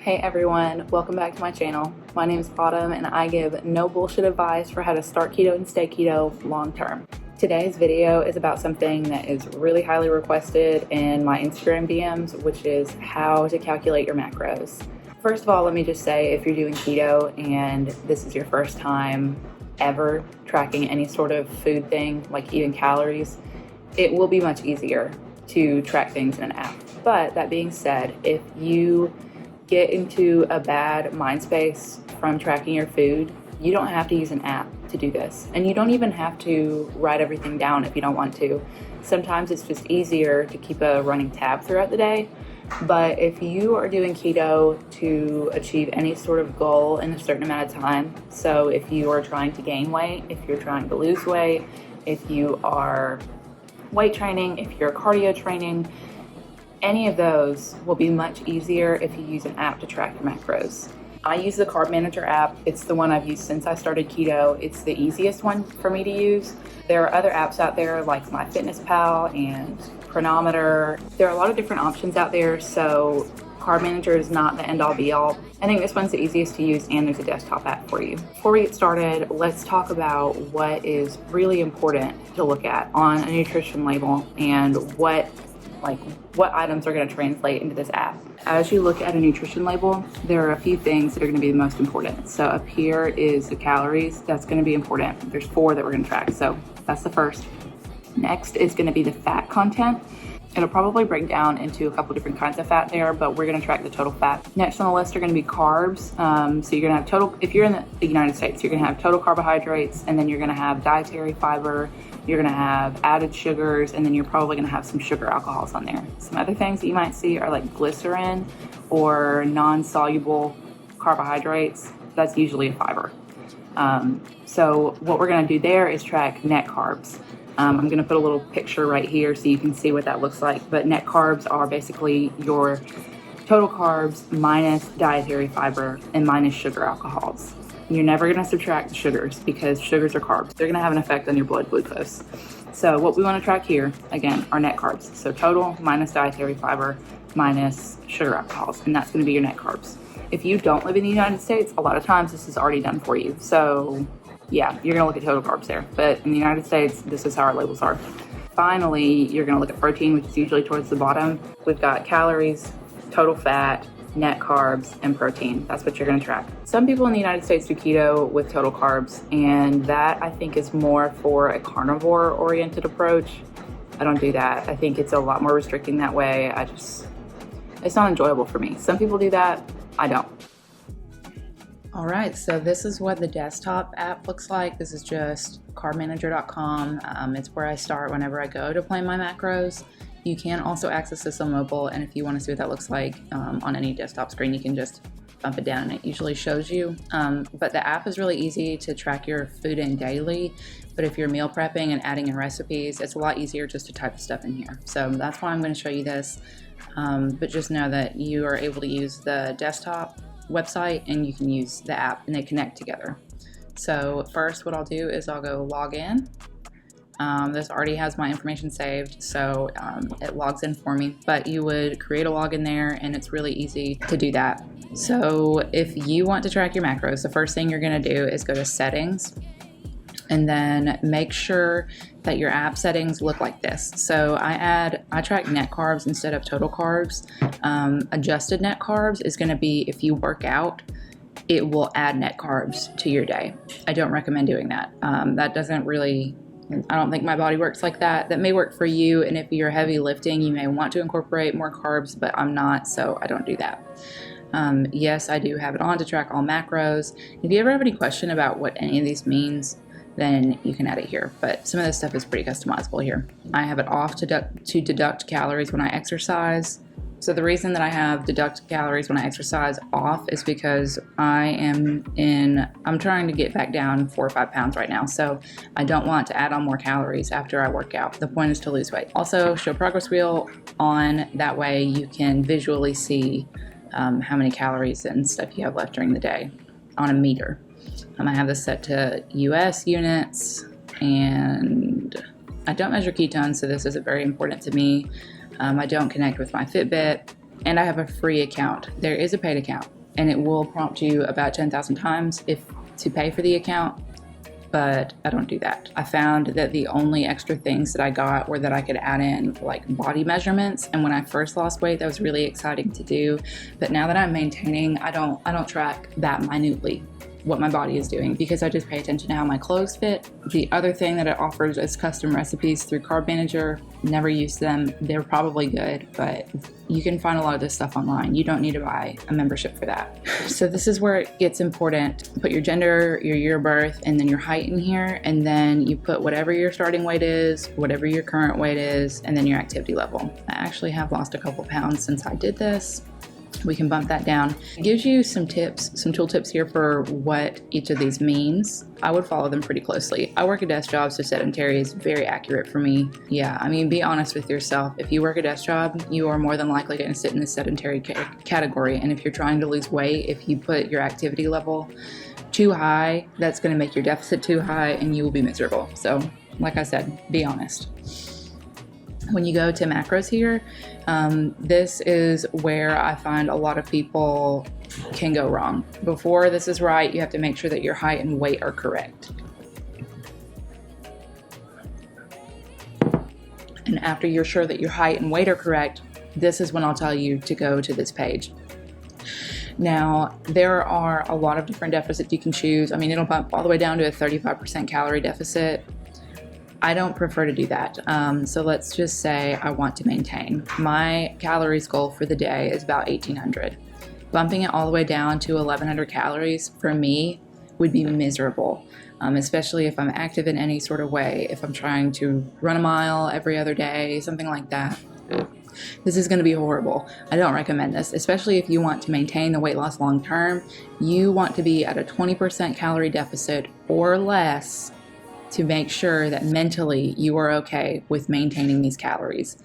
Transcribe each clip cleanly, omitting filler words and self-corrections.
Hey everyone, welcome back to my channel. My name is Autumn and I give no bullshit advice for how to start keto and stay keto long term. Today's video is about something that is really highly requested in my Instagram DMs, which is how to calculate your macros. First of all, let me just say, if you're doing keto and this is your first time ever tracking any sort of food thing, like eating calories, it will be much easier to track things in an app. But that being said, if you get into a bad mind space from tracking your food, you don't have to use an app to do this. And you don't even have to write everything down if you don't want to. Sometimes it's just easier to keep a running tab throughout the day. But if you are doing keto to achieve any sort of goal in a certain amount of time, so if you are trying to gain weight, if you're trying to lose weight, if you are weight training, if you're cardio training, any of those will be much easier if you use an app to track your macros. I use the Carb Manager app. It's the one I've used since I started keto. It's the easiest one for me to use. There are other apps out there like MyFitnessPal and Chronometer. There are a lot of different options out there, so Carb Manager is not the end-all be-all. I think this one's the easiest to use, and there's a desktop app for you. Before we get started, let's talk about what is really important to look at on a nutrition label and what items are going to translate into this app. As you look at a nutrition label, there are a few things that are going to be the most important. So up here is the calories. That's going to be important. There's 4 that we're going to track. So that's the first. Next is going to be the fat content. It'll probably break down into a couple different kinds of fat there, but we're going to track the total fat. Next on the list are going to be carbs. So you're going to have total, if you're in the United States, you're going to have total carbohydrates, and then you're going to have dietary fiber, you're going to have added sugars, and then you're probably going to have some sugar alcohols on there. Some other things that you might see are like glycerin or non-soluble carbohydrates. That's usually a fiber. So what we're going to do there is track net carbs. I'm going to put a little picture right here so you can see what that looks like. But net carbs are basically your total carbs minus dietary fiber and minus sugar alcohols. You're never going to subtract the sugars because sugars are carbs. They're going to have an effect on your blood glucose. So what we want to track here, again, are net carbs. So total minus dietary fiber minus sugar alcohols, and that's going to be your net carbs. If you don't live in the United States, a lot of times this is already done for you. So yeah, you're going to look at total carbs there. But in the United States, this is how our labels are. Finally, you're going to look at protein, which is usually towards the bottom. We've got calories, total fat, net carbs, and protein. That's what you're going to track. Some people in the United States do keto with total carbs, and that I think is more for a carnivore-oriented approach. I don't do that. I think it's a lot more restricting that way. It's not enjoyable for me. Some people do that. I don't. All right, so this is what the desktop app looks like. This is just carbmanager.com. It's where I start whenever I go to plan my macros. You can also access this on mobile, and if you want to see what that looks like on any desktop screen, you can just bump it down and it usually shows you. But the app is really easy to track your food in daily, but if you're meal prepping and adding in recipes, it's a lot easier just to type the stuff in here. So that's why I'm going to show you this, but just know that you are able to use the desktop website and you can use the app and they connect together. So first what I'll do is I'll go log in. This already has my information saved, so it logs in for me, but you would create a login there and it's really easy to do that. So if you want to track your macros, the first thing you're going to do is go to settings and then make sure that your app settings look like this. So I track net carbs instead of total carbs. Adjusted net carbs is going to be if you work out, it will add net carbs to your day. I don't recommend doing that. That doesn't really, I don't think my body works like that. That may work for you, and if you're heavy lifting, you may want to incorporate more carbs, but I'm not, so I don't do that. Yes, I do have it on to track all macros. If you ever have any question about what any of these means, then you can add it here. But some of this stuff is pretty customizable here. I have it off to deduct calories when I exercise. So the reason that I have deduct calories when I exercise off is because I'm trying to get back down 4 or 5 pounds right now. So I don't want to add on more calories after I work out. The point is to lose weight. Also, show progress wheel on. That way you can visually see how many calories and stuff you have left during the day on a meter. I have this set to US units, and I don't measure ketones, so this isn't very important to me. I don't connect with my Fitbit, and I have a free account. There is a paid account. and it will prompt you about 10,000 times to pay for the account, but I don't do that. I found that the only extra things that I got were that I could add in like body measurements, and when I first lost weight, that was really exciting to do. But now that I'm maintaining, I don't track that minutely what my body is doing, because I just pay attention to how my clothes fit. The other thing that it offers is custom recipes through Carb Manager. Never used them. They're probably good, but you can find a lot of this stuff online. You don't need to buy a membership for that. So this is where it gets important. Put your gender, your year of birth, and then your height in here, and then you put whatever your starting weight is, whatever your current weight is, and then your activity level. I actually have lost a couple pounds since I did this. We can bump that down. It gives you some tips, some tool tips here for what each of these means. I would follow them pretty closely. I work a desk job, so sedentary is very accurate for me. Yeah, I mean, be honest with yourself. If you work a desk job, you are more than likely going to sit in the sedentary category. And if you're trying to lose weight, if you put your activity level too high, that's going to make your deficit too high and you will be miserable. So, like I said, be honest. When you go to macros here, this is where I find a lot of people can go wrong. Before this is right, you have to make sure that your height and weight are correct. And after you're sure that your height and weight are correct, this is when I'll tell you to go to this page. Now, there are a lot of different deficits you can choose. I mean, it'll bump all the way down to a 35% calorie deficit. I don't prefer to do that. So let's just say I want to maintain. My calories goal for the day is about 1,800. Bumping it all the way down to 1,100 calories for me would be miserable, especially if I'm active in any sort of way. If I'm trying to run a mile every other day, something like that. This is going to be horrible. I don't recommend this, especially if you want to maintain the weight loss long term. You want to be at a 20% calorie deficit or less to make sure that mentally you are okay with maintaining these calories.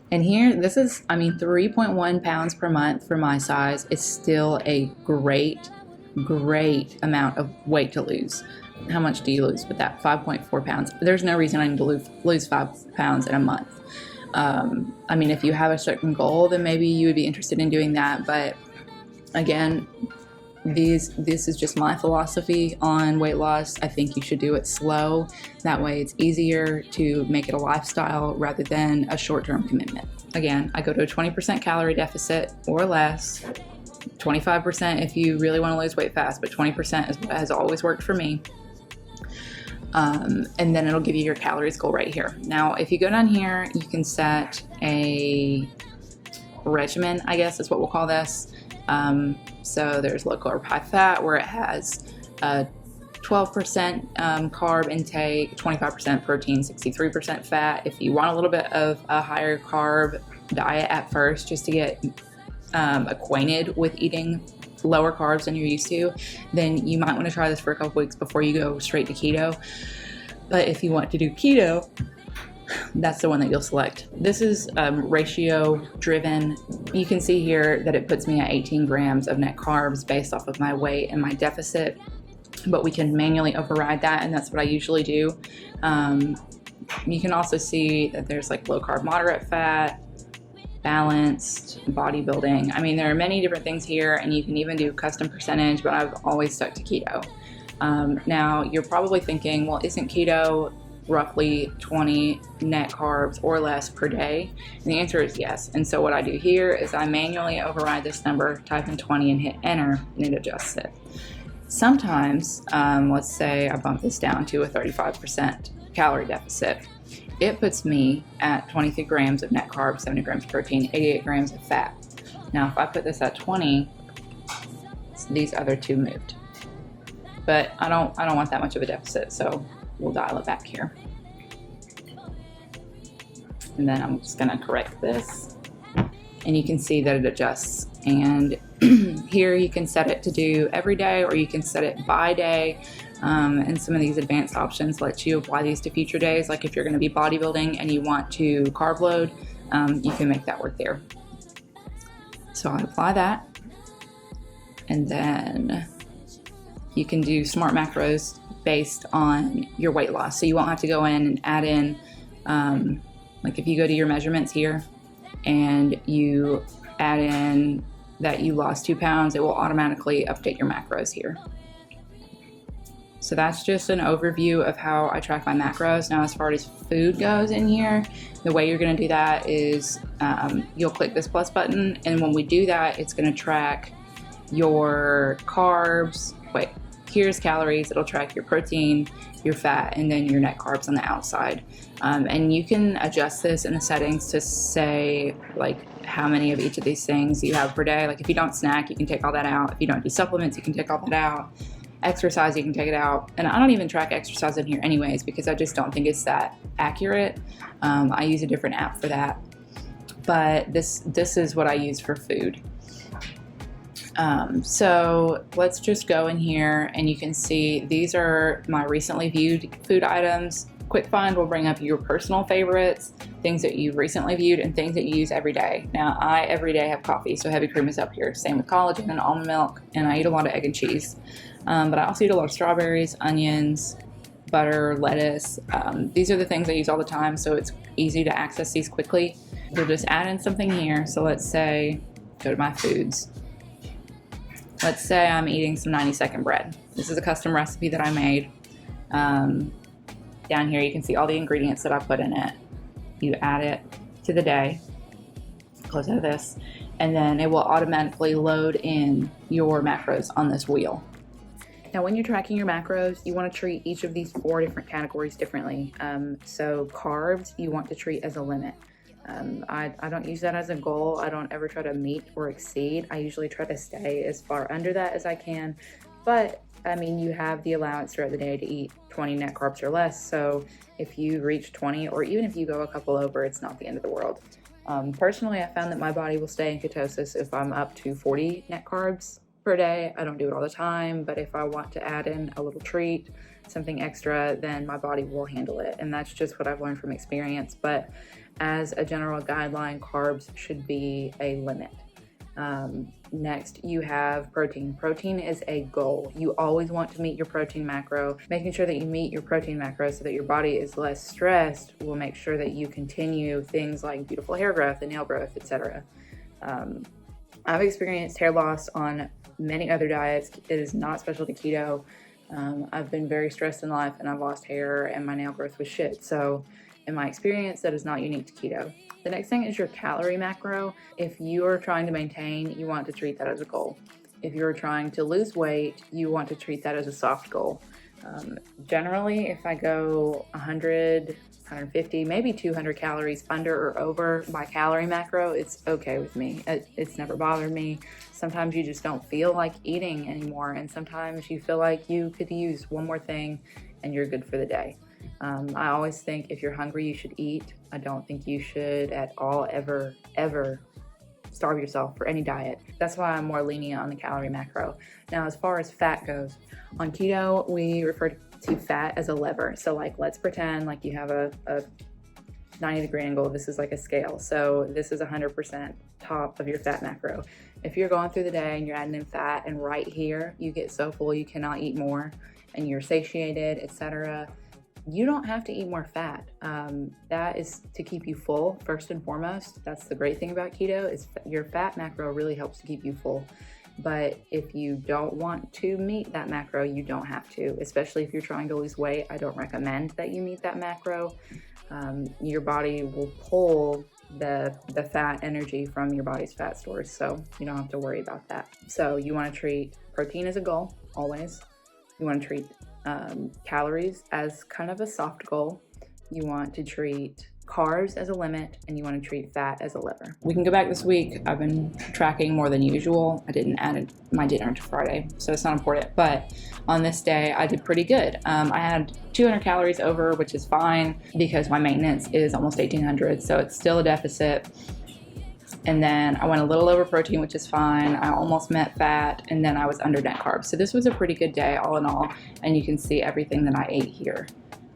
And here, this is, 3.1 pounds per month for my size is still a great amount of weight to lose. How much do you lose with that? 5.4 pounds. There's no reason I need to lose 5 pounds in a month. If you have a certain goal, then maybe you would be interested in doing that. But again, this is just my philosophy on weight loss. I think you should do it slow. That way it's easier to make it a lifestyle rather than a short-term commitment. Again, I go to a 20% calorie deficit or less, 25% if you really want to lose weight fast, but 20% is what has always worked for me. And then it'll give you your calories goal right here. Now, if you go down here, you can set a regimen, I guess is what we'll call this. So there's low carb, high fat, where it has 12% carb intake, 25% protein, 63% fat. If you want a little bit of a higher carb diet at first, just to get acquainted with eating lower carbs than you're used to, then you might want to try this for a couple weeks before you go straight to keto. But if you want to do keto, that's the one that you'll select. This is ratio driven. You can see here that it puts me at 18 grams of net carbs based off of my weight and my deficit, but we can manually override that, and that's what I usually do. You can also see that there's like low carb, moderate fat, balanced, bodybuilding. There are many different things here, and you can even do custom percentage, but I've always stuck to keto. Now you're probably thinking, well, isn't keto roughly 20 net carbs or less per day? And the answer is yes. And so what I do here is I manually override this number, type in 20 and hit enter, and it adjusts it. Sometimes, let's say I bump this down to a 35% calorie deficit. It puts me at 23 grams of net carbs, 70 grams of protein, 88 grams of fat. Now, if I put this at 20, these other two moved. But I don't want that much of a deficit, so we'll dial it back here. And then I'm just gonna correct this. And you can see that it adjusts. And here you can set it to do every day, or you can set it by day. And some of these advanced options let you apply these to future days. Like if you're gonna be bodybuilding and you want to carb load, you can make that work there. So I apply that. And then you can do smart macros based on your weight loss. So you won't have to go in and add in, like if you go to your measurements here and you add in that you lost 2 pounds, it will automatically update your macros here. So that's just an overview of how I track my macros. Now, as far as food goes in here, the way you're gonna do that is you'll click this plus button, and when we do that, it's gonna track your carbs. Wait, here's calories. It'll track your protein, your fat, and then your net carbs on the outside. And you can adjust this in the settings to say like how many of each of these things you have per day. Like if you don't snack, you can take all that out. If you don't do supplements, you can take all that out. Exercise, you can take it out. And I don't even track exercise in here anyways, because I just don't think it's that accurate. I use a different app for that. But this is what I use for food. So let's just go in here and you can see these are my recently viewed food items. Quick Find will bring up your personal favorites, things that you've recently viewed, and things that you use every day. Now, I every day have coffee, so heavy cream is up here. Same with collagen and almond milk, and I eat a lot of egg and cheese. But I also eat a lot of strawberries, onions, butter, lettuce. These are the things I use all the time, so it's easy to access these quickly. We'll just add in something here. So let's say, go to my foods. Let's say I'm eating some 90-second bread. This is a custom recipe that I made. Down here you can see all the ingredients that I put in it. You add it to the day, close out of this, and then it will automatically load in your macros on this wheel. Now, when you're tracking your macros, you want to treat each of these 4 different categories differently. So carbs, you want to treat as a limit. I don't use that as a goal. I don't ever try to meet or exceed. I usually try to stay as far under that as I can. But I mean, you have the allowance throughout the day to eat 20 net carbs or less. So if you reach 20, or even if you go a couple over, it's not the end of the world. Personally, I found that my body will stay in ketosis if I'm up to 40 net carbs per day. I don't do it all the time, but if I want to add in a little treat, something extra, then my body will handle it. And that's just what I've learned from experience. But as a general guideline, carbs should be a limit. Next, you have protein. Protein is a goal. You always want to meet your protein macro. Making sure that you meet your protein macro so that your body is less stressed will make sure that you continue things like beautiful hair growth and nail growth, etc. I've experienced hair loss on many other diets. It is not special to keto. I've been very stressed in life and I've lost hair and my nail growth was shit. So in my experience, that is not unique to keto. The next thing is your calorie macro. If you are trying to maintain, you want to treat that as a goal. If you're trying to lose weight, you want to treat that as a soft goal. Generally, if I go 100, 150, maybe 200 calories under or over my calorie macro, it's okay with me. It's never bothered me. Sometimes you just don't feel like eating anymore, and sometimes you feel like you could use one more thing and you're good for the day. I always think if you're hungry, you should eat. I don't think you should at all ever starve yourself for any diet. That's why I'm more lenient on the calorie macro. Now, as far as fat goes, on keto, we refer to fat as a lever. So like, let's pretend like you have a 90-degree angle. This is like a scale. So this is 100% top of your fat macro. If you're going through the day and you're adding in fat and right here, you get so full you cannot eat more and you're satiated, etc., you don't have to eat more fat. That is to keep you full first and foremost. That's the great thing about keto is your fat macro really helps to keep you full. But if you don't want to meet that macro, you don't have to, especially if you're trying to lose weight. I don't recommend that you meet that macro. Your body will pull the fat energy from your body's fat stores, so you don't have to worry about that. So you want to treat protein as a goal, always. You want to treat calories as kind of a soft goal. You want to treat carbs as a limit, and you want to treat fat as a lever. We can go back this week. I've been tracking more than usual. I didn't add my dinner to Friday, so it's not important, but on this day I did pretty good. I had 200 calories over, which is fine because my maintenance is almost 1800, so it's still a deficit. And then I went a little over protein, which is fine. I almost met fat, and then I was under net carbs. So this was a pretty good day all in all, and you can see everything that I ate here.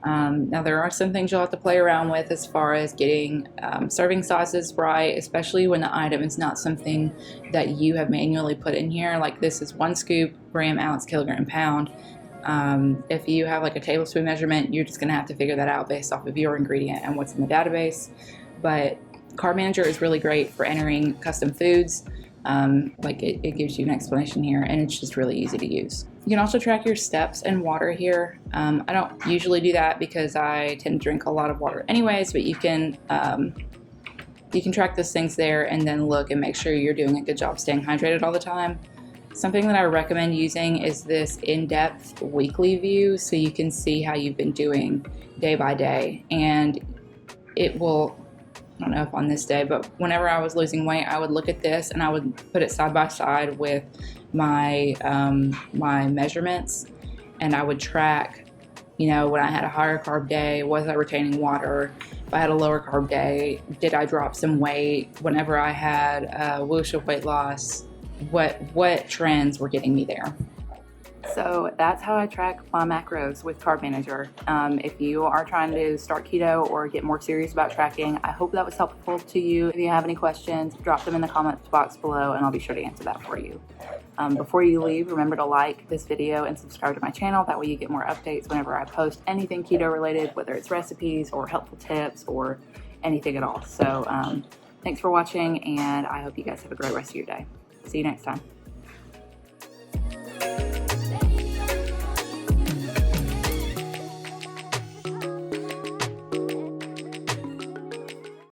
Now there are some things you'll have to play around with as far as getting serving sizes right, especially when the item is not something that you have manually put in here. Like this is 1 scoop, gram, ounce, kilogram, pound. If you have like a tablespoon measurement, you're just gonna have to figure that out based off of your ingredient and what's in the database. But Carb Manager is really great for entering custom foods. Like it gives you an explanation here, and it's just really easy to use. You can also track your steps and water here. I don't usually do that because I tend to drink a lot of water anyways, but you can track those things there and then look and make sure you're doing a good job staying hydrated all the time. Something that I recommend using is this in-depth weekly view, so you can see how you've been doing day by day. And it will, I don't know if on this day, but whenever I was losing weight, I would look at this and I would put it side by side with my my measurements, and I would track, you know, when I had a higher carb day, was I retaining water? If I had a lower carb day, did I drop some weight? Whenever I had a whoosh of weight loss, what trends were getting me there? So that's how I track my macros with Carb Manager. If you are trying to start keto or get more serious about tracking, I hope that was helpful to you. If you have any questions, drop them in the comments box below and I'll be sure to answer that for you. Before you leave, remember to like this video and subscribe to my channel. That way you get more updates whenever I post anything keto related, whether it's recipes or helpful tips or anything at all. So thanks for watching, and I hope you guys have a great rest of your day. See you next time.